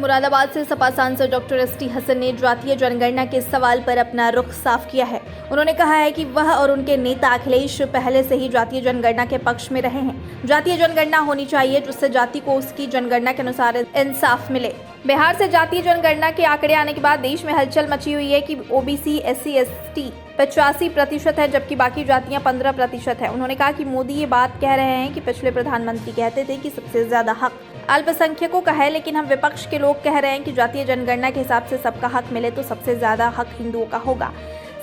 मुरादाबाद से सपा सांसद doctor ST Hasan ने जातीय जनगणना के सवाल पर अपना रुख साफ किया है। उन्होंने कहा है कि वह और उनके नेता अखिलेश पहले से ही जातीय जनगणना के पक्ष में रहे हैं। जातीय जनगणना होनी चाहिए जिससे जाति को उसकी जनगणना के अनुसार इंसाफ मिले। बिहार से जातीय जनगणना के आंकड़े आने के बाद देश में हलचल मची हुई है कि ओबीसी SC ST 85% है जबकि बाकी जातियां 15% है। उन्होंने कहा कि मोदी ये बात कह रहे हैं कि पिछले प्रधानमंत्री कहते थे कि सबसे ज्यादा हक अल्पसंख्यकों का है, लेकिन हम विपक्ष के लोग कह रहे हैं कि जातीय जनगणना के हिसाब से सबका हक मिले तो सबसे ज्यादा हक हिंदुओं का होगा।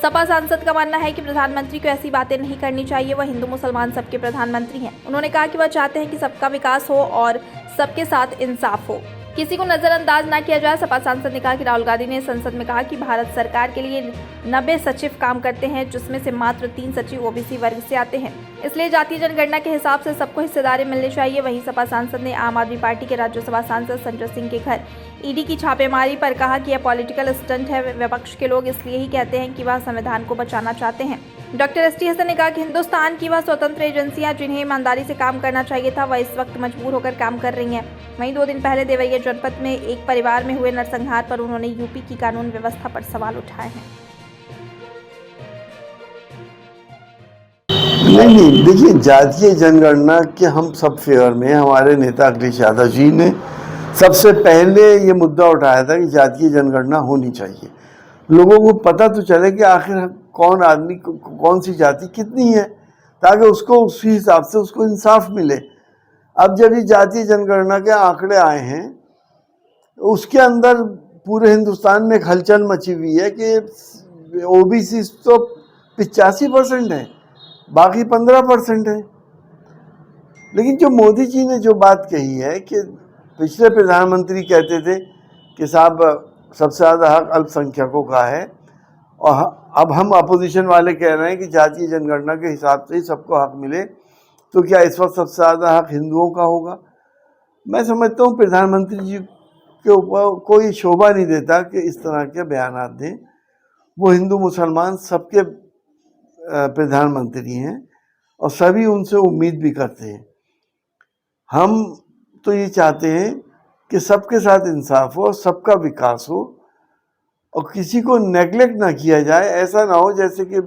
सपा सांसद का मानना है कि प्रधानमंत्री को ऐसी बातें नहीं करनी चाहिए, वह हिंदू मुसलमान सबके प्रधानमंत्री हैं। उन्होंने कहा कि वह चाहते हैं कि सबका विकास हो और सबके साथ इंसाफ हो, किसी को नजरअंदाज ना किया जाए। सपा सांसद ने कहा कि राहुल गांधी ने संसद में कहा कि भारत सरकार के लिए 90 सचिव काम करते हैं जिसमें से मात्र 3 सचिव ओबीसी वर्ग से आते हैं, इसलिए जातीय जनगणना के हिसाब से सबको हिस्सेदारी मिलनी चाहिए। वहीं सपा सांसद ने आम आदमी पार्टी के राज्यसभा सांसद संजय सिंह के घर ईडी की छापेमारी पर कहा कि यह पॉलिटिकल स्टंट है। विपक्ष के लोग इसलिए ही कहते हैं कि वह संविधान को बचाना चाहते हैं। डॉक्टर एसटी हसन ने कहा कि हिंदुस्तान की वह स्वतंत्र एजेंसियां जिन्हें ईमानदारी से काम करना चाहिए था वह इस वक्त मजबूर होकर काम कर रही हैं। वहीं 2 दिन पहले देवरिया जनपद में एक परिवार में हुए नरसंहार पर उन्होंने यूपी की कानून व्यवस्था पर सवाल उठाए हैं। नहीं, देखिए, जातीय जनगणना के हम सब फेवर में। हमारे नेता अखिलेश यादव जी ने सबसे पहले ये मुद्दा उठाया था कि जातीय जनगणना होनी चाहिए, लोगों को पता तो चले कि आखिर कौन आदमी कौन सी जाति कितनी है, ताकि उसको उसी हिसाब से उसको इंसाफ मिले। अब जब ये जातीय जनगणना के आंकड़े आए हैं, उसके अंदर पूरे हिंदुस्तान में एक हलचल मची हुई है कि ओबीसी तो 85% है, बाकी 15% है। लेकिन जो मोदी जी ने जो बात कही है कि पिछले प्रधानमंत्री कहते थे कि साहब सबसे ज़्यादा हक अल्पसंख्यकों का है, और अब हम अपोजिशन वाले कह रहे हैं कि जातीय जनगणना के हिसाब से ही सबको हक मिले, तो क्या इस वक्त सबसे ज़्यादा हक हिंदुओं का होगा? मैं समझता हूँ प्रधानमंत्री जी के ऊपर कोई शोभा नहीं देता कि इस तरह के बयान दें। वो हिंदू मुसलमान सबके प्रधानमंत्री हैं और सभी उनसे उम्मीद भी करते हैं। हम तो ये चाहते हैं कि सबके साथ इंसाफ हो, सबका विकास हो और किसी को नेगलेक्ट ना किया जाए। ऐसा ना हो जैसे कि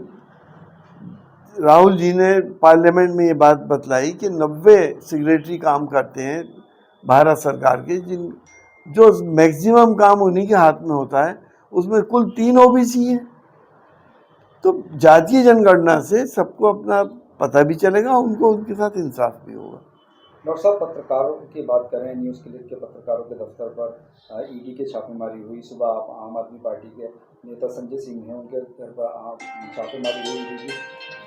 राहुल जी ने पार्लियामेंट में ये बात बतलाई कि 90 सेक्रेटरी काम करते हैं भारत सरकार के, जो मैक्सिमम काम उन्हीं के हाथ में होता है, उसमें कुल 3 ओबीसी हैं। तो जातीय जनगणना से सबको अपना पता भी चलेगा, उनको उनके साथ इंसाफ भी होगा। डॉक्टर साहब, पत्रकारों की बात करें, न्यूज़ क्लिक के पत्रकारों के दफ्तर पर ईडी के छापेमारी हुई। सुबह आप आम आदमी पार्टी के नेता संजय सिंह हैं, उनके घर पर छापेमारी हुई ईडी की।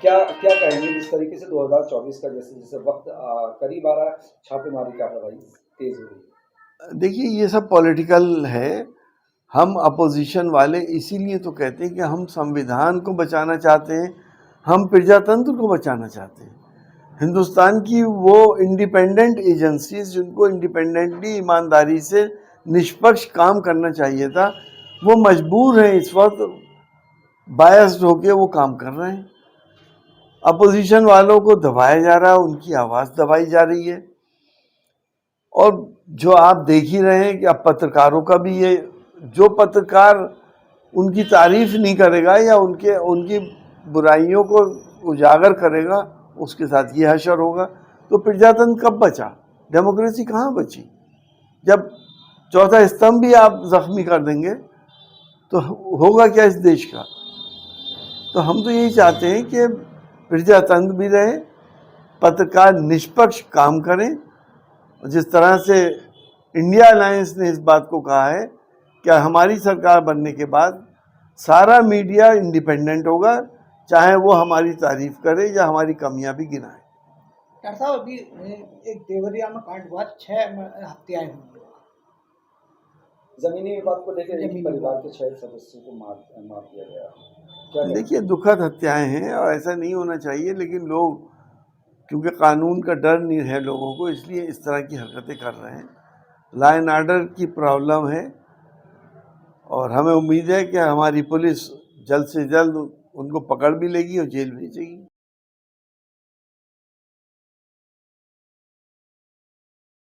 क्या कहेंगे इस तरीके से 2024 का जैसे जैसे वक्त करीब आ रहा है, छापेमारी कार्रवाई तेज हो रही है? देखिए, ये सब पॉलिटिकल है। हम अपोजिशन वाले इसीलिए तो कहते हैं कि हम संविधान को बचाना चाहते हैं, हम प्रजातंत्र को बचाना चाहते हैं। हिंदुस्तान की वो इंडिपेंडेंट एजेंसीज जिनको इंडिपेंडेंटली ईमानदारी से निष्पक्ष काम करना चाहिए था, वो मजबूर हैं इस वक्त बायस्ड होके वो काम कर रहे हैं। अपोजिशन वालों को दबाया जा रहा है, उनकी आवाज़ दबाई जा रही है। और जो आप देख ही रहे हैं कि अब पत्रकारों का भी ये, जो पत्रकार उनकी तारीफ नहीं करेगा या उनकी बुराइयों को उजागर करेगा, उसके साथ ये हशर होगा। तो प्रजातंत्र कब बचा? डेमोक्रेसी कहाँ बची? जब चौथा स्तंभ भी आप जख्मी कर देंगे तो होगा क्या इस देश का? तो हम तो यही चाहते हैं कि प्रजातंत्र भी रहे, पत्रकार निष्पक्ष काम करें। जिस तरह से इंडिया अलायंस ने इस बात को कहा है कि हमारी सरकार बनने के बाद सारा मीडिया इंडिपेंडेंट होगा, चाहे वो हमारी तारीफ करे या हमारी कमियां भी गिनाए। डॉक्टर साहब, अभी एक देवरिया में कांड हुआ, 6 हत्याएं हुई। जमीनी विवाद को लेकर एक परिवार के 6 सदस्यों को मार दिया गया। देखिए, दुखद हत्याएं हैं और ऐसा नहीं होना चाहिए, लेकिन लोग क्योंकि कानून का डर नहीं है लोगों को, इसलिए इस तरह की हरकतें कर रहे हैं। लॉ एंड ऑर्डर की प्रॉब्लम है और हमें उम्मीद है कि हमारी पुलिस जल्द से जल्द उनको पकड़ भी लेगी और जेल भेजेगी।